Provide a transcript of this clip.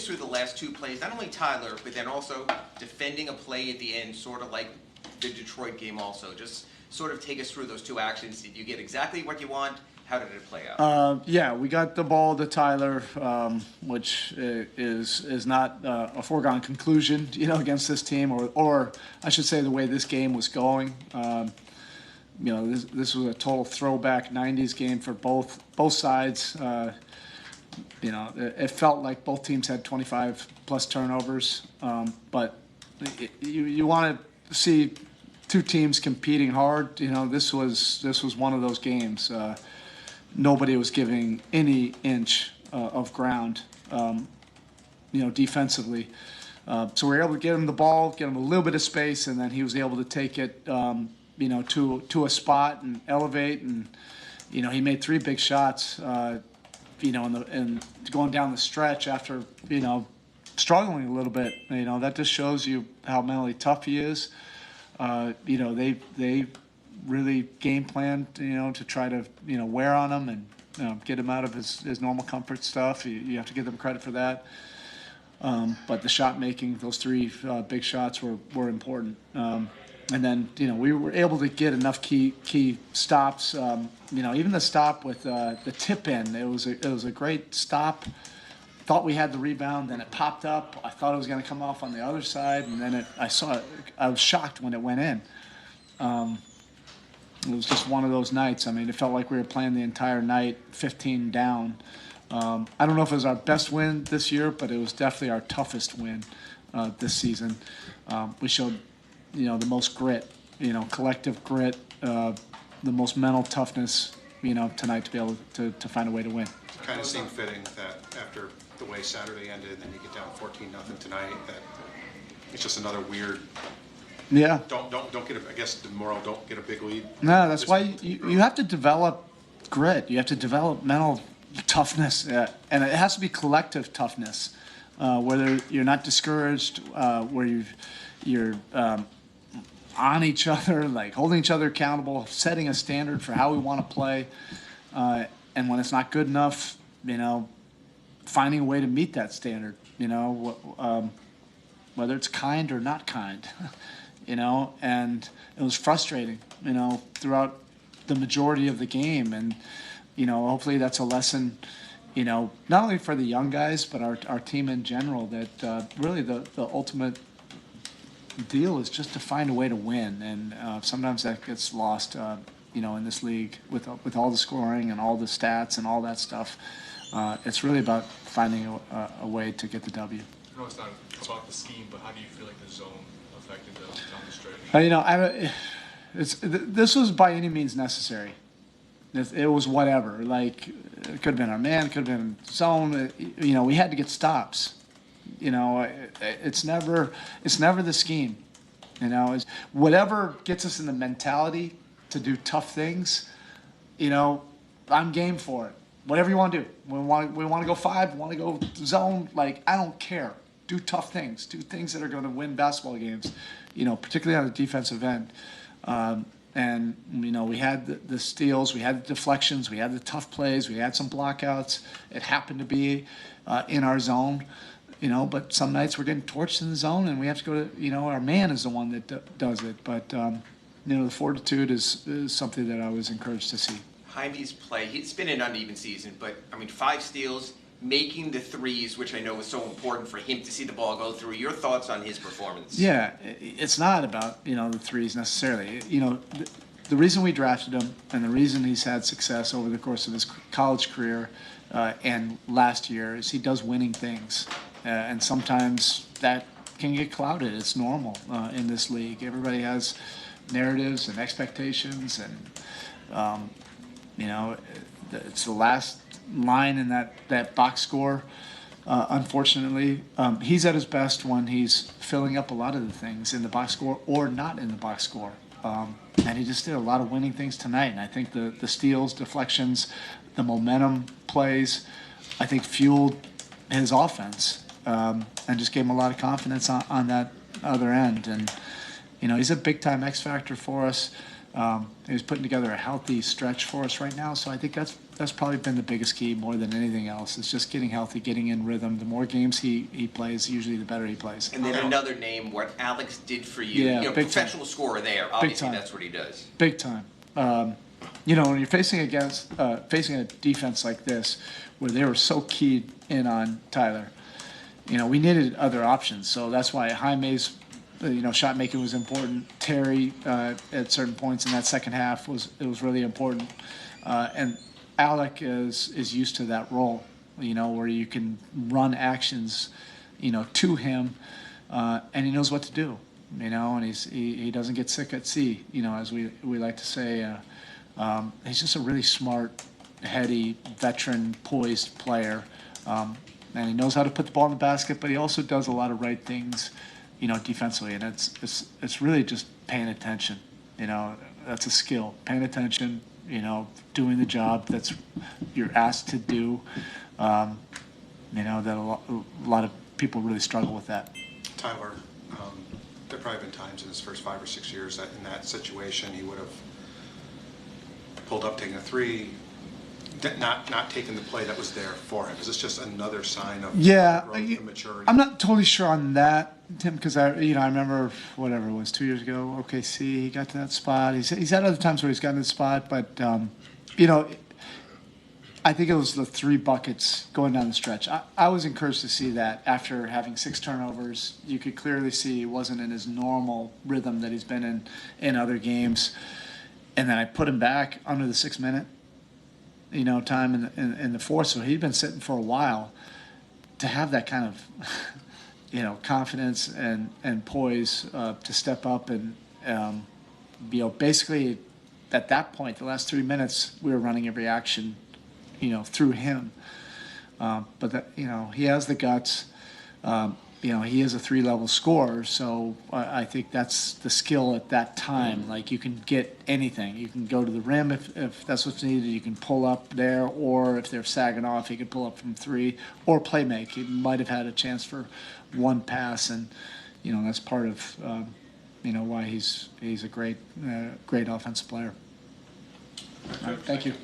us through the last two plays, not only Tyler, but then also defending a play at the end, sort of like the Detroit game also. Just sort of take us through those two actions. Did you get exactly what you want? How did it play out? Yeah, we got the ball to Tyler, which is not a foregone conclusion, against this team, or I should say the way this game was going. This was a total throwback '90s game for both sides. It felt like both teams had 25 plus turnovers, but you want to see two teams competing hard. This was one of those games. Nobody was giving any inch of ground, defensively. So we were able to get him the ball, get him a little bit of space, and then he was able to take it, to a spot and elevate. And, he made 3 big shots, and going down the stretch after, struggling a little bit. That just shows you how mentally tough he is. They really game planned, to try to, wear on him and get him out of his normal comfort stuff. You have to give them credit for that. But the shot making, those 3 big shots were important. And then, we were able to get enough key stops. Even the stop with the tip in, it was a great stop. Thought we had the rebound, then it popped up. I thought it was going to come off on the other side, and then I was shocked when it went in. It was just one of those nights. It felt like we were playing the entire night, 15 down. I don't know if it was our best win this year, but it was definitely our toughest win this season. We showed, the most grit, collective grit, the most mental toughness, tonight to be able to find a way to win. It kind of seemed fitting that after the way Saturday ended, and then you get down 14-0 tonight, that it's just another weird. Yeah. Don't get I guess the moral don't get a big lead. No, that's why you have to develop grit. You have to develop mental toughness, and it has to be collective toughness, whether you're not discouraged, where you're on each other, like holding each other accountable, setting a standard for how we want to play, and when it's not good enough, finding a way to meet that standard. Whether it's kind or not kind. And it was frustrating, throughout the majority of the game. And, hopefully that's a lesson, not only for the young guys, but our team in general, that really the ultimate deal is just to find a way to win. And sometimes that gets lost, in this league with all the scoring and all the stats and all that stuff. It's really about finding a way to get the W. I know it's not about the scheme, but how do you feel like the zone affected down the stretch? This was by any means necessary. It was whatever. Like, it could have been our man, it could have been zone. We had to get stops. It's never the scheme. It's whatever gets us in the mentality to do tough things. I'm game for it. Whatever you want to do. We want to go 5. We want to go zone. Like, I don't care. Do tough things. Do things that are going to win basketball games. Particularly on the defensive end. And we had the steals, we had the deflections, we had the tough plays, we had some blockouts. It happened to be in our zone, but some nights we're getting torched in the zone, and we have to go to, our man is the one that does it. But, the fortitude is something that I was encouraged to see. Jaime's play, it's been an uneven season, but, 5 steals, making the threes, which I know was so important for him to see the ball go through. Your thoughts on his performance? Yeah, it's not about, the threes necessarily. The reason we drafted him and the reason he's had success over the course of his college career and last year is he does winning things. And sometimes that can get clouded. It's normal in this league. Everybody has narratives and expectations, and, it's the last line in that box score. Unfortunately, he's at his best when he's filling up a lot of the things in the box score or not in the box score. And he just did a lot of winning things tonight. And I think the steals, deflections, the momentum plays, I think fueled his offense and just gave him a lot of confidence on that other end. And, he's a big-time X factor for us. He's putting together a healthy stretch for us right now. So I think that's that's probably been the biggest key more than anything else. It's just getting healthy, getting in rhythm. The more games he plays, usually the better he plays. And then another name, what Alex did for you. Yeah, You know, big professional scorer there. Obviously, time. that's what he does. Big time. You know, when you're facing a defense like this, where they were so keyed in on Tyler, you know, we needed other options. So that's why Jaime's, you know, shot making was important. Terry at certain points in that second half was really important. And Alec is used to that role, you know, where you can run actions, you know, to him, and he knows what to do, you know, and he doesn't get sick at sea, you know, as we like to say. He's just a really smart, heady, veteran, poised player, and he knows how to put the ball in the basket, but he also does a lot of right things, you know, defensively, and it's really just paying attention, you know. That's a skill, paying attention, you know, doing the job that's you're asked to do. You know, that a lot of people really struggle with that. Tyler, there have probably been times in his first 5 or 6 years that in that situation he would have pulled up, taking a three, not taking the play that was there for him. Is this just another sign of growth and maturity? I'm not totally sure on that, Tim, because I remember whatever it was 2 years ago. OKC, he got to that spot. He's had other times where he's gotten to the spot, but you know, I think it was the 3 buckets going down the stretch. I was encouraged to see that after having 6 turnovers. You could clearly see he wasn't in his normal rhythm that he's been in other games. And then I put him back under the 6-minute, you know, time in the fourth. So he'd been sitting for a while. To have that kind of, you know, confidence and poise to step up and, you know, basically at that point, the last 3 minutes, we were running every action, you know, through him. But that, you know, he has the guts. You know, he is a 3-level scorer, so I think that's the skill at that time. Like, you can get anything. You can go to the rim if that's what's needed. You can pull up there, or if they're sagging off, he can pull up from 3, or play make. He might have had a chance for 1 pass, and, you know, that's part of, you know, why he's a great offensive player. All right, thank you.